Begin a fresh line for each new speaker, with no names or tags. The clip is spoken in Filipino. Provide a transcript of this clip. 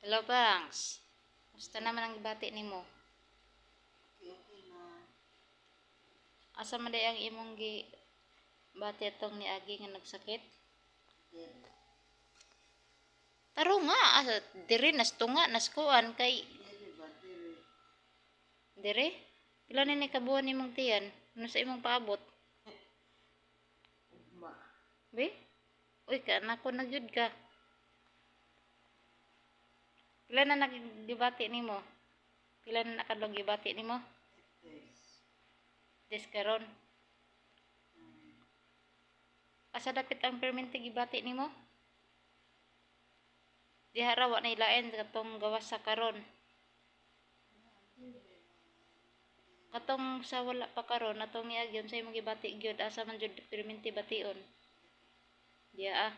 Hello, Bangs. Gusto naman ang ibati nimo.
Okay na.
Asa man day ang imong gi bati atong ni Agi nga nagsakit?
Then,
Taro nga, diri nas tunga nas kuan kay
dili ba, dili.
diri. Pila ni kabuan nimong tiyan? Ano sa imong paabot?
Ugma.
Be? Uy, ka nako nagyud ka. Pila na nagibati nimo? Pila na nakadlong gibati nimo?
Yes.
Des karon.
Hmm.
Asa dapit ang permente gibati nimo? Diha ra wa na ilain katong gawas sa karon. Katong sa wala pa karon atong niagyon sa imong gibati gyud asa man jud permente bation. Diya ah.